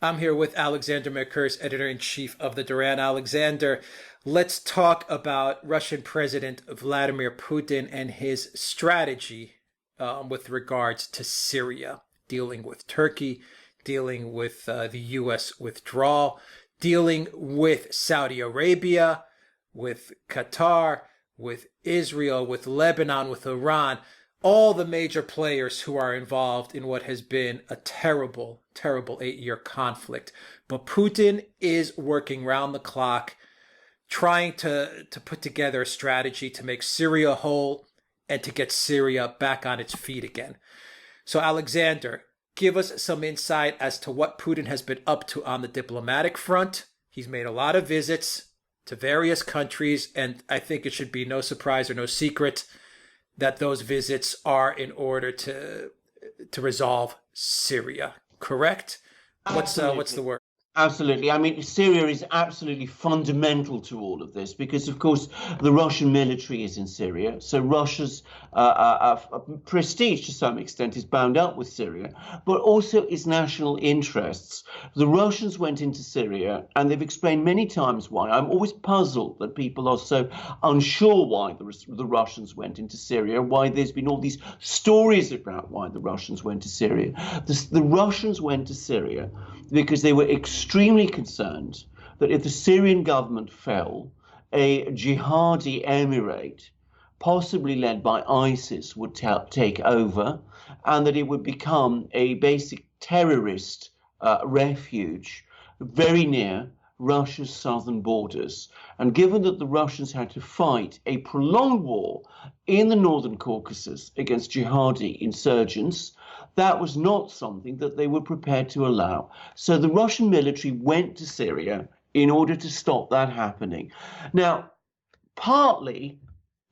I'm here with Alexander Mercouris, editor-in-chief of the Duran. Alexander, let's talk about Russian President Vladimir Putin and his strategy with regards to Syria, dealing with Turkey, dealing with the U.S. withdrawal, dealing with Saudi Arabia, with Qatar, with Israel, with Lebanon, with Iran, all the major players who are involved in what has been a terrible, terrible 8-year conflict. But Putin is working round the clock, trying to put together a strategy to make Syria whole and to get Syria back on its feet again. So, Alexander, give us some insight as to what Putin has been up to on the diplomatic front. He's made a lot of visits to various countries, and I think it should be no surprise or no secret that those visits are in order to resolve Syria. Correct? What's the word? Absolutely. I mean, Syria is absolutely fundamental to all of this because, of course, the Russian military is in Syria. So Russia's prestige, to some extent, is bound up with Syria, but also its national interests. The Russians went into Syria, and they've explained many times why. I'm always puzzled that people are so unsure why the Russians went into Syria, why there's been all these stories about why the Russians went to Syria. The Russians went to Syria because they were extremely concerned that if the Syrian government fell, a jihadi emirate, possibly led by ISIS, would take over, and that it would become a basic terrorist refuge very near Russia's southern borders. And given that the Russians had to fight a prolonged war in the northern Caucasus against jihadi insurgents, that was not something that they were prepared to allow. So the Russian military went to Syria in order to stop that happening. Now, partly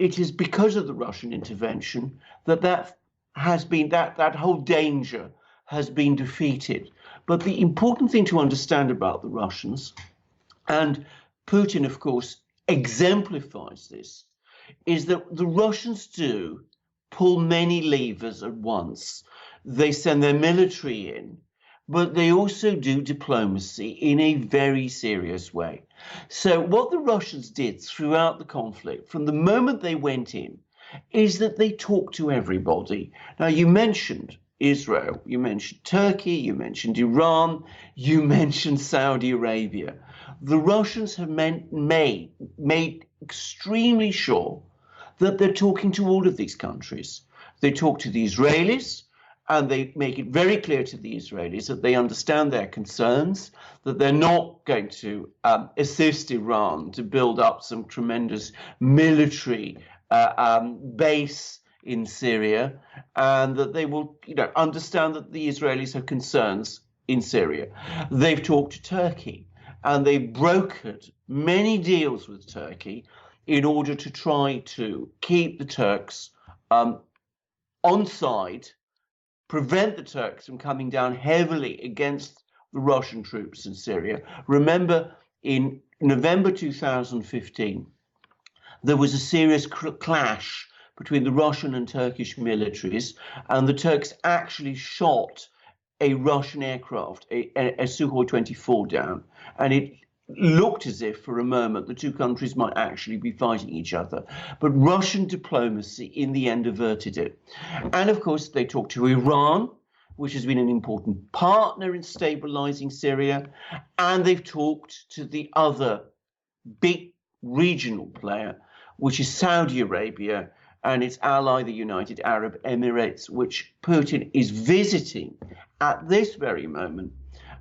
it is because of the Russian intervention that whole danger has been defeated. But the important thing to understand about the Russians, and Putin, of course, exemplifies this, is that the Russians do pull many levers at once. They send their military in, but they also do diplomacy in a very serious way. So what the Russians did throughout the conflict, from the moment they went in, is that they talked to everybody. Now, you mentioned Israel, you mentioned Turkey, you mentioned Iran, you mentioned Saudi Arabia. The Russians have made extremely sure that they're talking to all of these countries. They talk to the Israelis, and they make it very clear to the Israelis that they understand their concerns, that they're not going to assist Iran to build up some tremendous military base in Syria, and that they will, understand that the Israelis have concerns in Syria. They've talked to Turkey, and they've brokered many deals with Turkey in order to try to keep the Turks on side, prevent the Turks from coming down heavily against the Russian troops in Syria. Remember, in November 2015, there was a serious clash between the Russian and Turkish militaries, and the Turks actually shot a Russian aircraft, a Sukhoi 24 down, and it looked as if for a moment the two countries might actually be fighting each other. But Russian diplomacy in the end averted it. And of course, they talked to Iran, which has been an important partner in stabilizing Syria. And they've talked to the other big regional player, which is Saudi Arabia and its ally, the United Arab Emirates, which Putin is visiting at this very moment.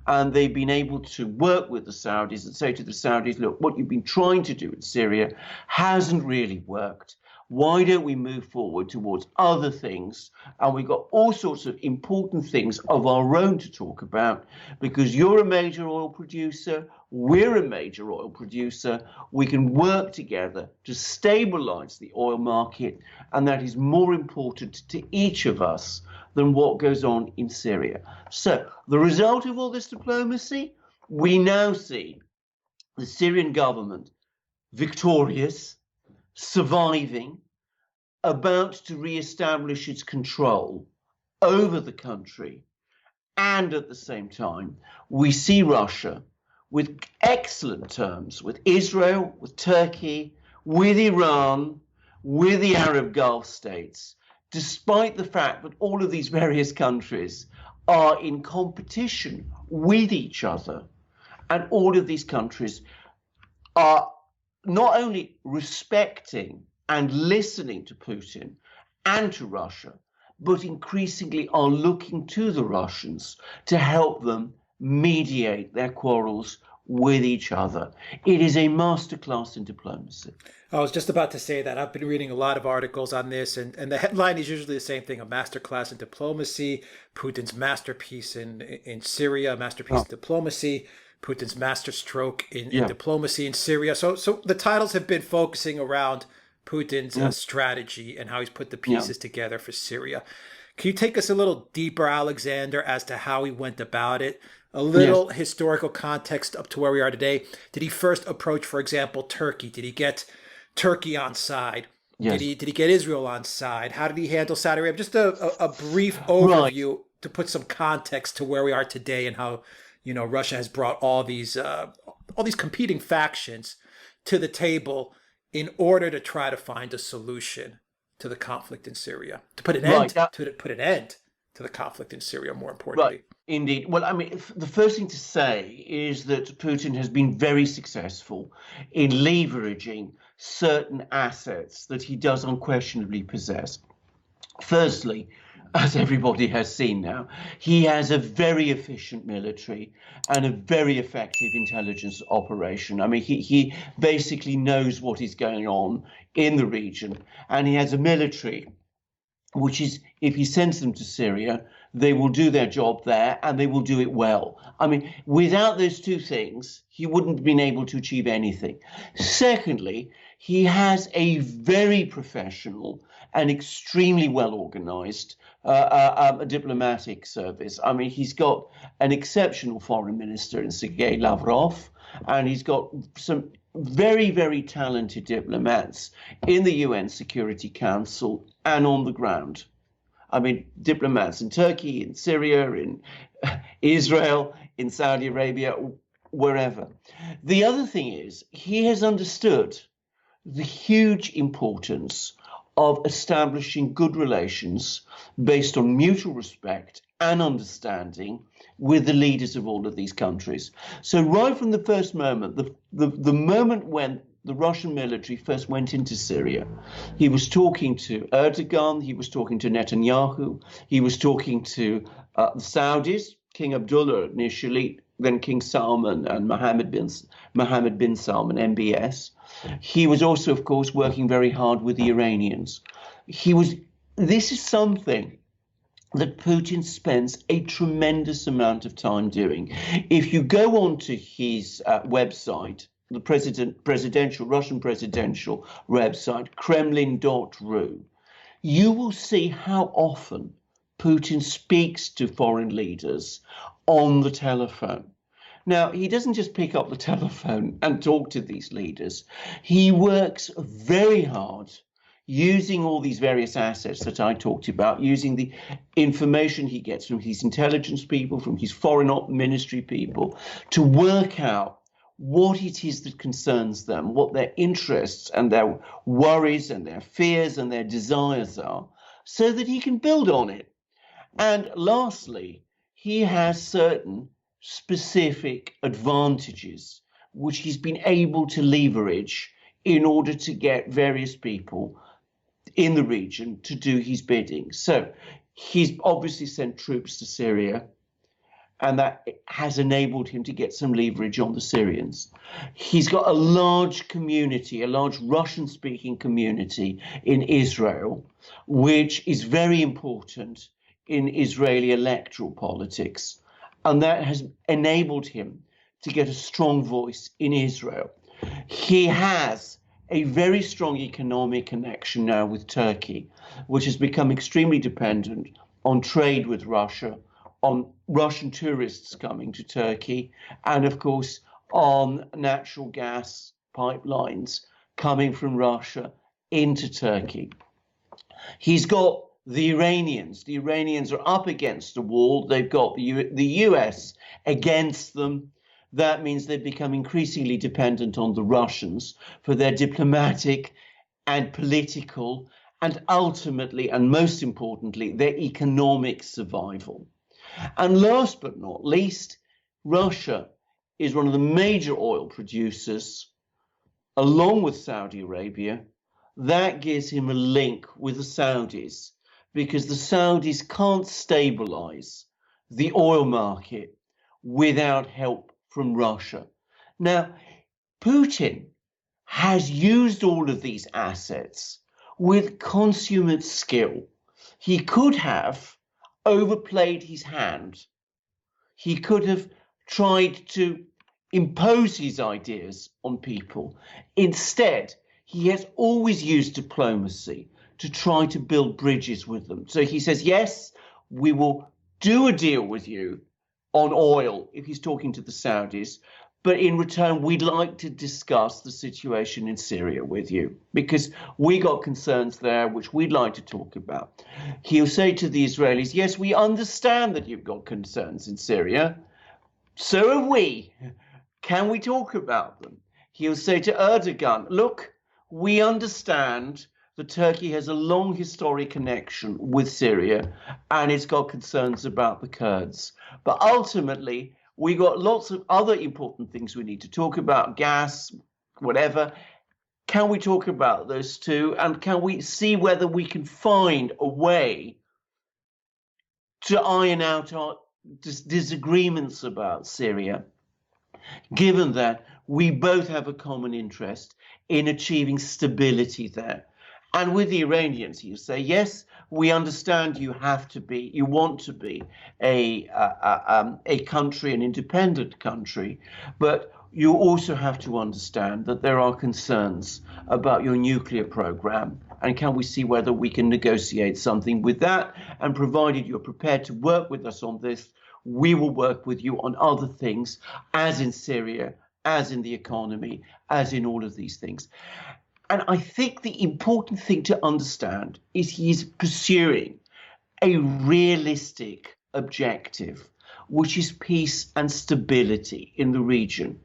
And they've been able to work with the Saudis and say to the Saudis, look, what you've been trying to do in Syria hasn't really worked. Why don't we move forward towards other things? And we've got all sorts of important things of our own to talk about, because you're a major oil producer, we're a major oil producer. We can work together to stabilize the oil market, and that is more important to each of us than what goes on in Syria. So the result of all this diplomacy, we now see the Syrian government victorious, surviving, about to re-establish its control over the country, And at the same time, we see Russia with excellent terms with Israel, with Turkey, with Iran, with the Arab Gulf states, despite the fact that all of these various countries are in competition with each other. And all of these countries are not only respecting and listening to Putin and to Russia, but increasingly are looking to the Russians to help them mediate their quarrels with each other. It is a masterclass in diplomacy. I was just about to say that. I've been reading a lot of articles on this, and the headline is usually the same thing: a masterclass in diplomacy, Putin's masterpiece in Syria, a masterpiece in diplomacy, Putin's masterstroke in diplomacy in Syria. So the titles have been focusing around Putin's strategy and how he's put the pieces together for Syria. Can you take us a little deeper, Alexander, as to how he went about it? A little historical context up to where we are today. Did he first approach, for example, Turkey? Did he get Turkey on side? Did he get Israel on side? How did he handle Saudi Arabia? Just a brief overview to put some context to where we are today and how, you know, Russia has brought all these competing factions to the table in order to try to find a solution to the conflict in Syria, to put an end to the conflict in Syria, more importantly. Right, indeed. Well, I mean, the first thing to say is that Putin has been very successful in leveraging certain assets that he does unquestionably possess. Firstly, as everybody has seen now, he has a very efficient military and a very effective intelligence operation. I mean, he basically knows what is going on in the region, and he has a military which is, if he sends them to Syria, they will do their job there and they will do it well. I mean, without those two things, he wouldn't have been able to achieve anything. Secondly, he has a very professional and extremely well organized diplomatic service. I mean, he's got an exceptional foreign minister in Sergei Lavrov, and he's got some very, very talented diplomats in the UN Security Council and on the ground. I mean, diplomats in Turkey, in Syria, in Israel, in Saudi Arabia, wherever. The other thing is, he has understood the huge importance of establishing good relations based on mutual respect and understanding with the leaders of all of these countries. So right from the first moment, the moment when the Russian military first went into Syria, he was talking to Erdogan, he was talking to Netanyahu, he was talking to the Saudis, King Abdullah initially, then King Salman and Mohammed bin Salman, MBS. He was also, of course, working very hard with the Iranians. This is something that Putin spends a tremendous amount of time doing. If you go onto his website, the Russian presidential website, Kremlin.ru, you will see how often Putin speaks to foreign leaders on the telephone. Now, he doesn't just pick up the telephone and talk to these leaders. He works very hard using all these various assets that I talked about, using the information he gets from his intelligence people, from his foreign ministry people, to work out what it is that concerns them, what their interests and their worries and their fears and their desires are, so that he can build on it. And lastly, he has certain specific advantages which he's been able to leverage in order to get various people in the region to do his bidding. So he's obviously sent troops to Syria, and that has enabled him to get some leverage on the Syrians. He's got a large community, a large Russian-speaking community in Israel, which is very important in Israeli electoral politics. And that has enabled him to get a strong voice in Israel. He has a very strong economic connection now with Turkey, which has become extremely dependent on trade with Russia, on Russian tourists coming to Turkey, and of course on natural gas pipelines coming from Russia into Turkey. He's got the Iranians. The Iranians are up against the wall. They've got the US against them. That means they've become increasingly dependent on the Russians for their diplomatic and political and ultimately, and most importantly, their economic survival. And last but not least, Russia is one of the major oil producers, along with Saudi Arabia. That gives him a link with the Saudis, because the Saudis can't stabilize the oil market without help from Russia. Now, Putin has used all of these assets with consummate skill. He could have overplayed his hand. He could have tried to impose his ideas on people. Instead, he has always used diplomacy to try to build bridges with them. So he says, yes, we will do a deal with you on oil if he's talking to the Saudis, but in return, we'd like to discuss the situation in Syria with you, because we got concerns there which we'd like to talk about. He'll say to the Israelis, yes, we understand that you've got concerns in Syria. So have we. Can we talk about them? He'll say to Erdogan, look, we understand that Turkey has a long historic connection with Syria and it's got concerns about the Kurds. But ultimately, we got lots of other important things we need to talk about, gas, whatever. Can we talk about those too? And can we see whether we can find a way to iron out our disagreements about Syria, given that we both have a common interest in achieving stability there? And with the Iranians, you say, yes, we understand you want to be a country, an independent country, but you also have to understand that there are concerns about your nuclear program. And can we see whether we can negotiate something with that? And provided you're prepared to work with us on this, we will work with you on other things, as in Syria, as in the economy, as in all of these things. And I think the important thing to understand is he's pursuing a realistic objective, which is peace and stability in the region.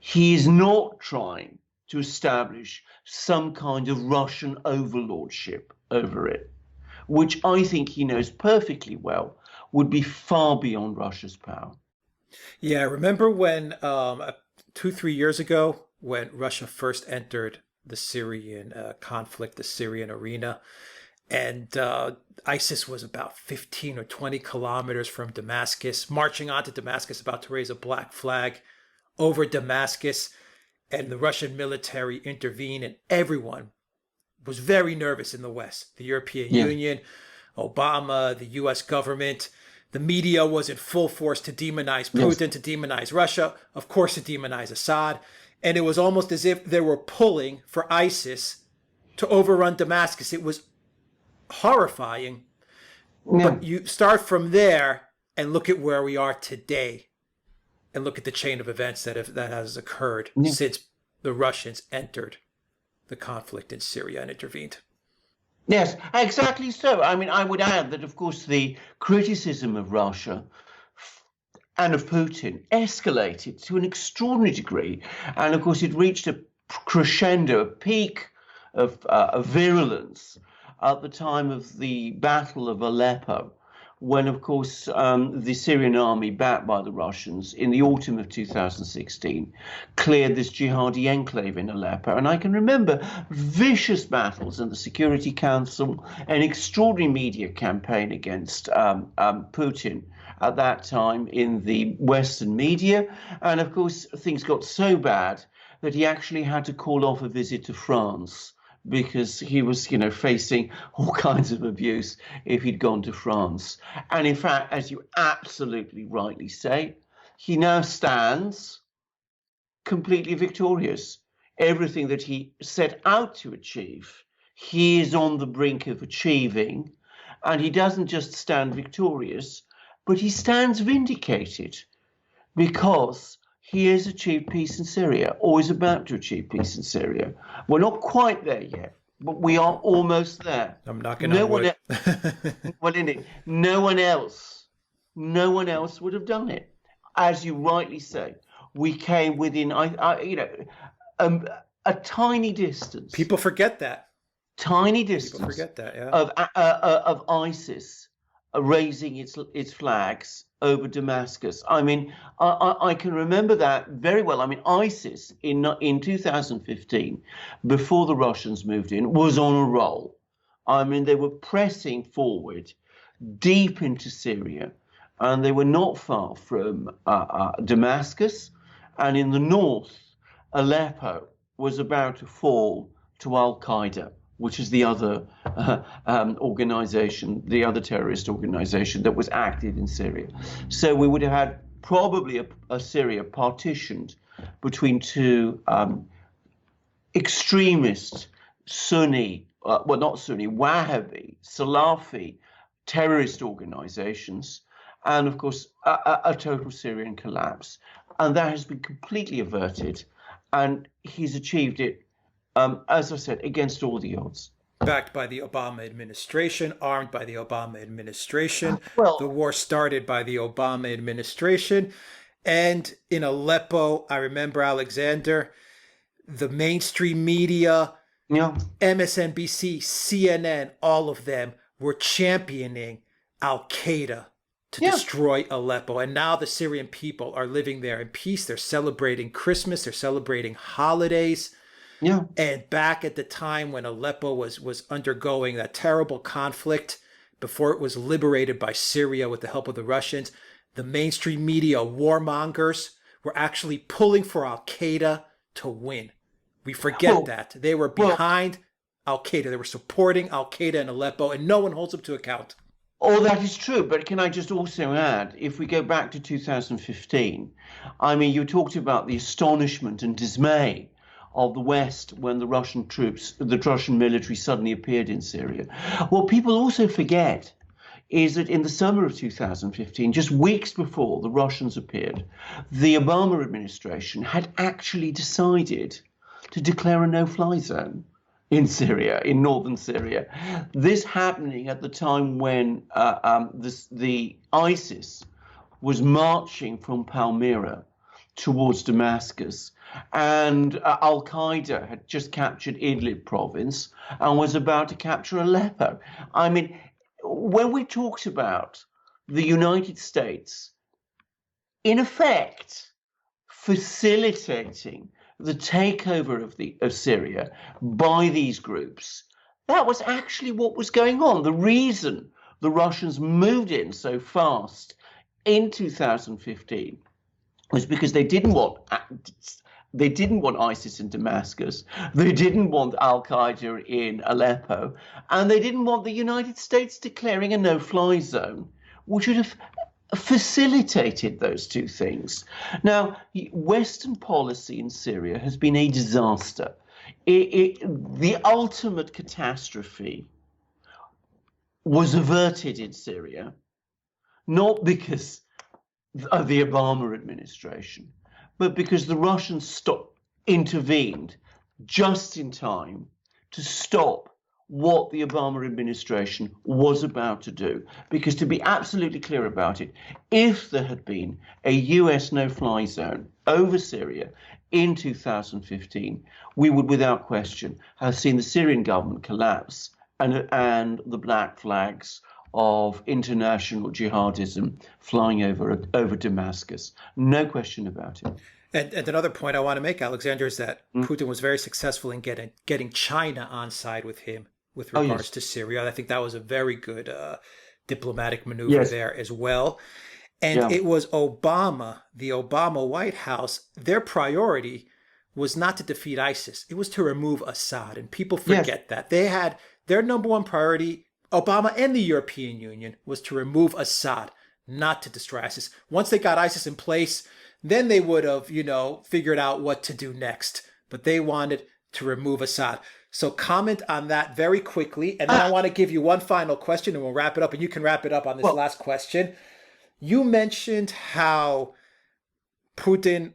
He is not trying to establish some kind of Russian overlordship over it, which I think he knows perfectly well would be far beyond Russia's power. Yeah, remember when 2-3 years ago, when Russia first entered the Syrian conflict, the Syrian arena, and ISIS was about 15 or 20 kilometers from Damascus, marching onto Damascus, about to raise a black flag over Damascus, and the Russian military intervened, and everyone was very nervous in the West. The European Union, Obama, the US government, the media was in full force to demonize Putin, to demonize Russia, of course, to demonize Assad. And it was almost as if they were pulling for ISIS to overrun Damascus. It was horrifying. Yeah. But you start from there and look at where we are today, and look at the chain of events that has occurred since the Russians entered the conflict in Syria and intervened. Yes, exactly so. I mean, I would add that, of course, the criticism of Russia and of Putin escalated to an extraordinary degree. And of course, it reached a crescendo, a peak of virulence at the time of the Battle of Aleppo, when, of course, the Syrian army, backed by the Russians, in the autumn of 2016, cleared this jihadi enclave in Aleppo. And I can remember vicious battles in the Security Council, an extraordinary media campaign against Putin at that time in the Western media. And of course, things got so bad that he actually had to call off a visit to France, because he was, facing all kinds of abuse if he'd gone to France. And in fact, as you absolutely rightly say, he now stands completely victorious. Everything that he set out to achieve, he is on the brink of achieving. And he doesn't just stand victorious, but he stands vindicated, because he has achieved peace in Syria, or is about to achieve peace in Syria. We're not quite there yet, but we are almost there. I'm knocking No on one, wood. well, indeed, no one else would have done it. As you rightly say, we came within, um, a People forget that. tiny People distance forget that, yeah. of ISIS raising its flags over Damascus. I mean, I can remember that very well. I mean, ISIS in 2015, before the Russians moved in, was on a roll. I mean, they were pressing forward deep into Syria, and they were not far from Damascus. And in the north, Aleppo was about to fall to Al Qaeda, which is the other organization, the other terrorist organization that was active in Syria. So we would have had probably a Syria partitioned between two extremist Sunni, well, not Sunni, Wahhabi, Salafi terrorist organizations, and of course, a total Syrian collapse. And that has been completely averted. And he's achieved it, as I said, against all the odds. Backed by the Obama administration, armed by the Obama administration. Well, The war started by the Obama administration. And in Aleppo, I remember, Alexander, the mainstream media, yeah, MSNBC, CNN, all of them were championing Al Qaeda to destroy Aleppo. And now the Syrian people are living there in peace. They're celebrating Christmas, they're celebrating holidays. yeah. And back at the time when Aleppo was undergoing that terrible conflict, before it was liberated by Syria with the help of the Russians, the mainstream media warmongers were actually pulling for Al Qaeda to win. We forget that. They were behind Al Qaeda. They were supporting Al Qaeda in Aleppo, and no one holds them to account. All that is true, but can I just also add, if we go back to 2015, I mean, you talked about the astonishment and dismay of the West when the Russian troops, the Russian military suddenly appeared in Syria. What people also forget is that in the summer of 2015, just weeks before the Russians appeared, the Obama administration had actually decided to declare a no-fly zone in Syria, in northern Syria. This happening at the time when the ISIS was marching from Palmyra towards Damascus, and Al Qaeda had just captured Idlib province and was about to capture Aleppo. I mean, when we talked about the United States, in effect, facilitating the takeover of Syria by these groups, that was actually what was going on. The reason the Russians moved in so fast in 2015 was because they didn't want ISIS in Damascus, they didn't want Al Qaeda in Aleppo, and they didn't want the United States declaring a no-fly zone, which would have facilitated those two things. Now, Western policy in Syria has been a disaster. The ultimate catastrophe was averted in Syria, not because of the Obama administration, but because the Russians intervened just in time to stop what the Obama administration was about to do. Because to be absolutely clear about it, if there had been a US no-fly zone over Syria in 2015, we would without question have seen the Syrian government collapse and the black flags of international jihadism flying over Damascus. No question about it. And another point I want to make, Alexander, is that Putin was very successful in getting China on side with him with regards to Syria. I think that was a very good diplomatic maneuver there as well. And it was Obama, the Obama White House, their priority was not to defeat ISIS. It was to remove Assad. And people forget that. They had their number one priority, Obama and the European Union, was to remove Assad, not to destroy ISIS. Once they got ISIS in place, then they would have, figured out what to do next. But they wanted to remove Assad. So comment on that very quickly. And then I want to give you one final question and we'll wrap it up. And you can wrap it up on this last question. You mentioned how Putin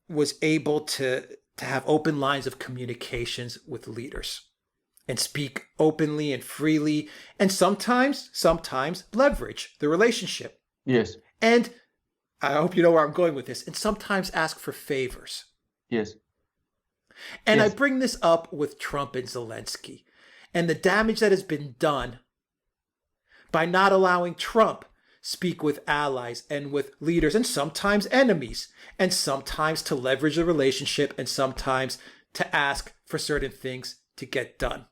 was able to have open lines of communications with leaders. and speak openly and freely, and sometimes leverage the relationship. Yes. And I hope you know where I'm going with this, and sometimes ask for favors. Yes. And Yes. I bring this up with Trump and Zelensky and the damage that has been done by not allowing Trump speak with allies and with leaders and sometimes enemies, and sometimes to leverage the relationship and sometimes to ask for certain things to get done.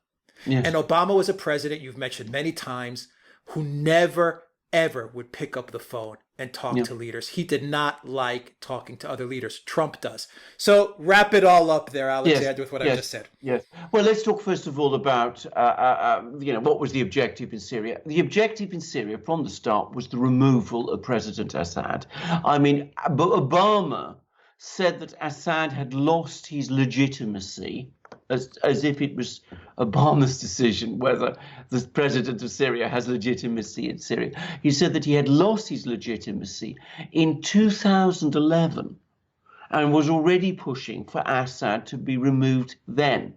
Yes. And Obama was a president, you've mentioned many times, who never, ever would pick up the phone and talk to leaders. He did not like talking to other leaders. Trump does. So wrap it all up there, Alexander, with what I just said. Yes. Well, let's talk first of all about, what was the objective in Syria? The objective in Syria from the start was the removal of President Assad. I mean, but Obama said that Assad had lost his legitimacy, as if it was Obama's decision whether the president of Syria has legitimacy in Syria. He said that he had lost his legitimacy in 2011 and was already pushing for Assad to be removed then.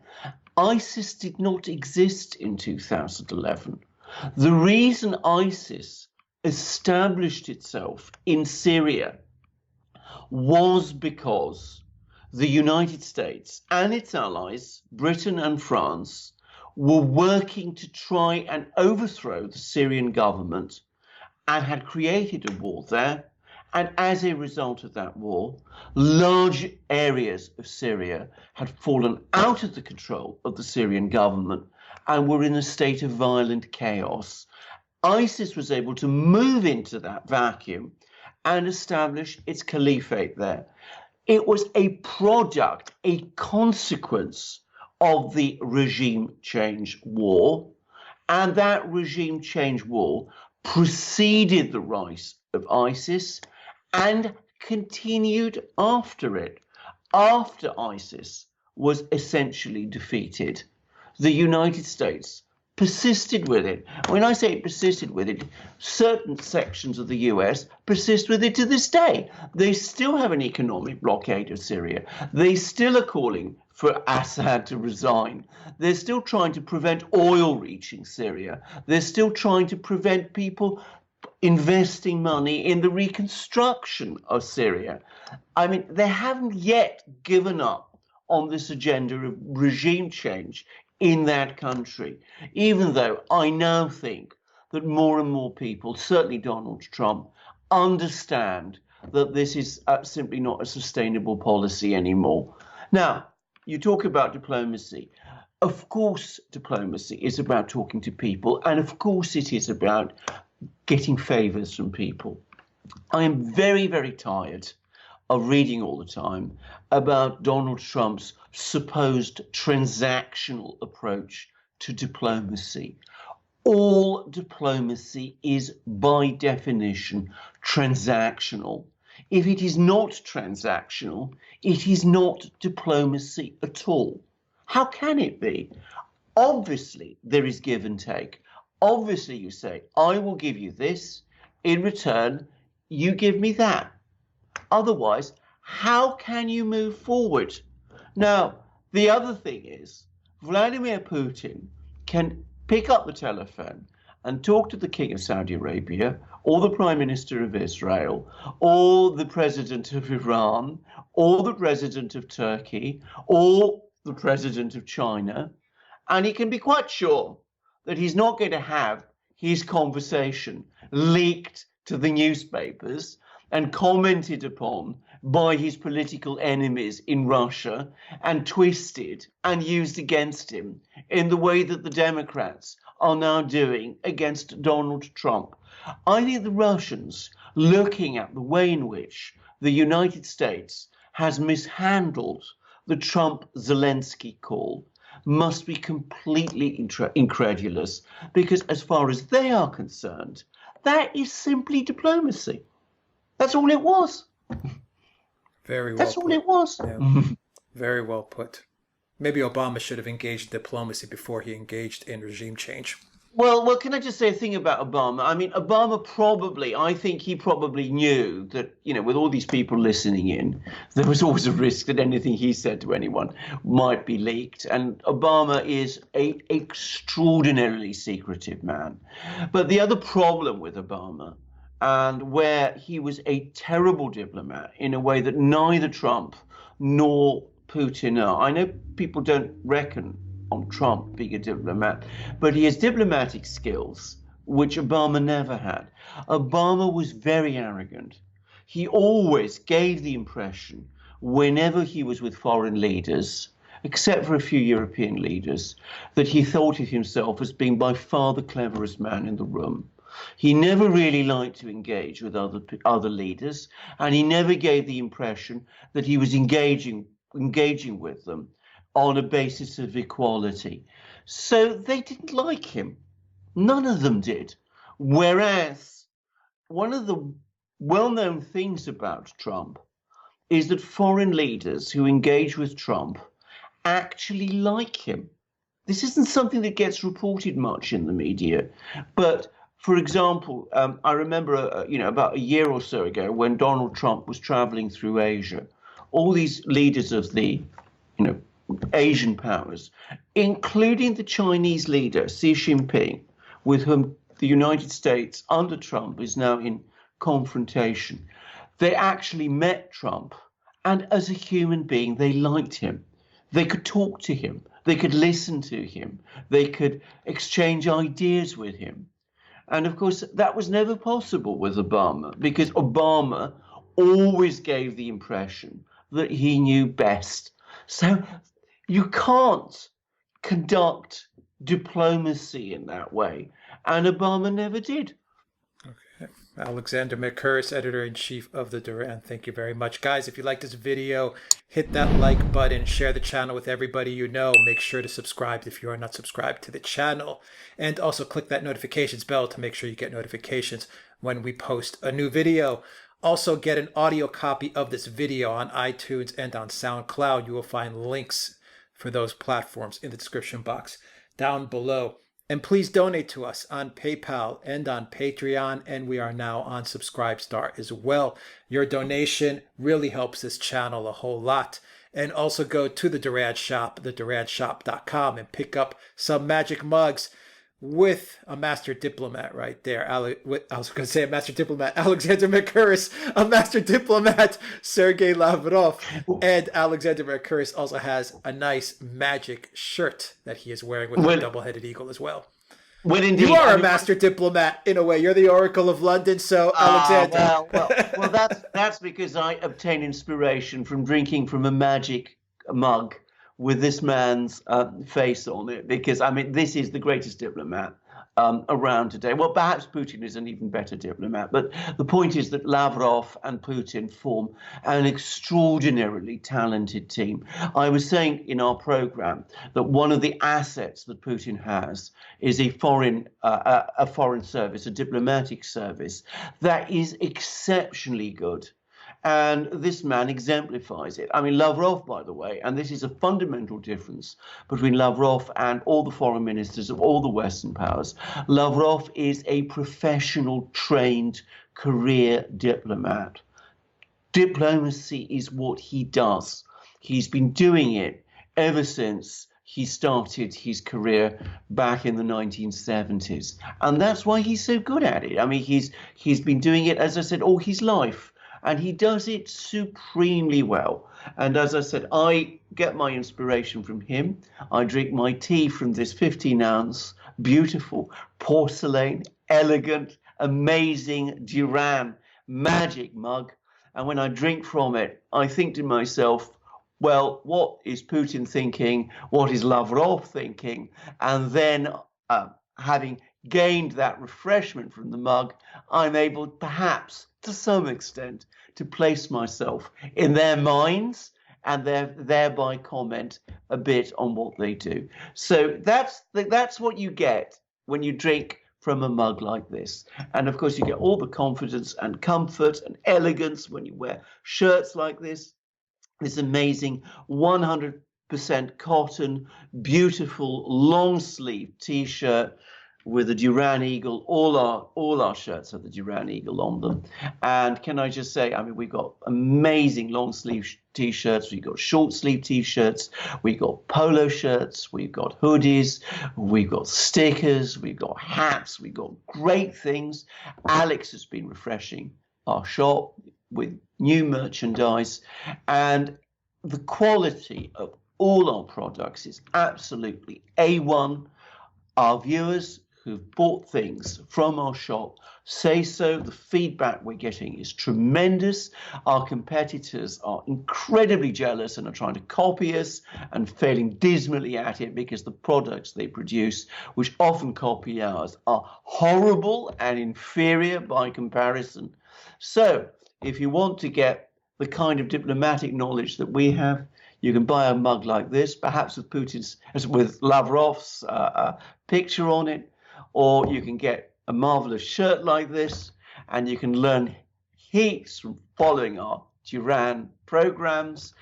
ISIS did not exist in 2011. The reason ISIS established itself in Syria was because the United States and its allies, Britain and France, were working to try and overthrow the Syrian government and had created a war there. And as a result of that war, large areas of Syria had fallen out of the control of the Syrian government and were in a state of violent chaos. ISIS was able to move into that vacuum and establish its caliphate there. It was a product, a consequence of the regime change war, and that regime change war preceded the rise of ISIS and continued after it. After ISIS was essentially defeated, the United States persisted with it. When I say persisted with it, certain sections of the US persist with it to this day. They still have an economic blockade of Syria. They still are calling for Assad to resign. They're still trying to prevent oil reaching Syria. They're still trying to prevent people investing money in the reconstruction of Syria. I mean, they haven't yet given up on this agenda of regime change in that country, even though I now think that more and more people, certainly Donald Trump, understand that this is simply not a sustainable policy anymore. Now, you talk about diplomacy. Of course, diplomacy is about talking to people, and of course it is about getting favors from people. I am very, very tired of reading all the time about Donald Trump's supposed transactional approach to diplomacy. All diplomacy is by definition transactional. If it is not transactional, it is not diplomacy at all. How can it be? Obviously, there is give and take. Obviously, you say, I will give you this. In return, you give me that. Otherwise, how can you move forward? Now, the other thing is, Vladimir Putin can pick up the telephone and talk to the King of Saudi Arabia, or the Prime Minister of Israel, or the President of Iran, or the President of Turkey, or the President of China, and he can be quite sure that he's not going to have his conversation leaked to the newspapers and commented upon by his political enemies in Russia and twisted and used against him in the way that the Democrats are now doing against Donald Trump. I think the Russians, looking at the way in which the United States has mishandled the Trump-Zelensky call, must be completely incredulous, because as far as they are concerned, that is simply diplomacy. That's all it was. Very well That's all put. it was. Yeah. Very well put. Maybe Obama should have engaged in diplomacy before he engaged in regime change. Well, can I just say a thing about Obama? I mean, I think he probably knew that, with all these people listening in, there was always a risk that anything he said to anyone might be leaked. And Obama is an extraordinarily secretive man. But the other problem with Obama, and where he was a terrible diplomat in a way that neither Trump nor Putin are. I know people don't reckon on Trump being a diplomat, but he has diplomatic skills which Obama never had. Obama was very arrogant. He always gave the impression, whenever he was with foreign leaders, except for a few European leaders, that he thought of himself as being by far the cleverest man in the room. He never really liked to engage with other leaders, and he never gave the impression that he was engaging with them on a basis of equality. So they didn't like him. None of them did. Whereas one of the well-known things about Trump is that foreign leaders who engage with Trump actually like him. This isn't something that gets reported much in the media, but for example, I remember, about a year or so ago when Donald Trump was traveling through Asia, all these leaders of the, Asian powers, including the Chinese leader, Xi Jinping, with whom the United States under Trump is now in confrontation, they actually met Trump, and as a human being, they liked him. They could talk to him. They could listen to him. They could exchange ideas with him. And of course, that was never possible with Obama, because Obama always gave the impression that he knew best. So you can't conduct diplomacy in that way. And Obama never did. Okay. Alexander Mercouris, editor-in-chief of the Duran. Thank you very much. Guys, if you like this video, hit that like button, share the channel with everybody you know. Make sure to subscribe if you are not subscribed to the channel. And also click that notifications bell to make sure you get notifications when we post a new video. Also get an audio copy of this video on iTunes and on Soundcloud. You will find links for those platforms in the description box down below. And please donate to us on PayPal and on Patreon, and we are now on Subscribestar as well. Your donation really helps this channel a whole lot. And also go to the Duran shop, theduranshop.com, and pick up some magic mugs with a master diplomat right there. I was going to say a master diplomat, Alexander Mercouris, a master diplomat, Sergei Lavrov. And Alexander Mercouris also has a nice magic shirt that he is wearing with a double-headed eagle as well. Well, indeed. You are a master diplomat in a way. You're the Oracle of London, so Alexander. Well, that's because I obtain inspiration from drinking from a magic mug with this man's face on it, because I mean, this is the greatest diplomat around today. Well, perhaps Putin is an even better diplomat, but the point is that Lavrov and Putin form an extraordinarily talented team. I was saying in our program that one of the assets that Putin has is a foreign service, a diplomatic service that is exceptionally good. And this man exemplifies it. I mean, Lavrov, by the way, and this is a fundamental difference between Lavrov and all the foreign ministers of all the Western powers. Lavrov is a professional, trained career diplomat. Diplomacy is what he does. He's been doing it ever since he started his career back in the 1970s. And that's why he's so good at it. I mean, he's been doing it, as I said, all his life. And he does it supremely well. And as I said, I get my inspiration from him. I drink my tea from this 15-ounce, beautiful, porcelain, elegant, amazing Duran magic mug. And when I drink from it, I think to myself, well, what is Putin thinking? What is Lavrov thinking? And then having gained that refreshment from the mug, I'm able perhaps to some extent to place myself in their minds and thereby comment a bit on what they do. So that's what you get when you drink from a mug like this. And of course you get all the confidence and comfort and elegance when you wear shirts like this amazing 100% cotton, beautiful long sleeve t-shirt. with the Duran Eagle. All our shirts have the Duran Eagle on them. And can I just say, I mean, we've got amazing long sleeve t-shirts, we've got short sleeve t-shirts, we've got polo shirts, we've got hoodies, we've got stickers, we've got hats, we've got great things. Alex has been refreshing our shop with new merchandise, and the quality of all our products is absolutely A1. Our viewers who've bought things from our shop say so. The feedback we're getting is tremendous. Our competitors are incredibly jealous and are trying to copy us and failing dismally at it because the products they produce, which often copy ours, are horrible and inferior by comparison. So if you want to get the kind of diplomatic knowledge that we have, you can buy a mug like this, perhaps with Lavrov's picture on it, or you can get a marvelous shirt like this, and you can learn heaps from following our Duran programs,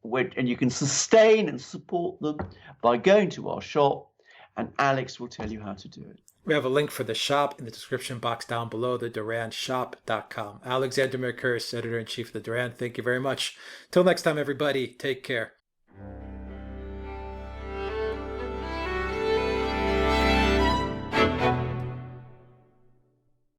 and you can sustain and support them by going to our shop, and Alex will tell you how to do it. We have a link for the shop in the description box down below, theduranshop.com. Alexander Mercouris, Editor-in-Chief of the Duran, thank you very much. Till next time, everybody, take care.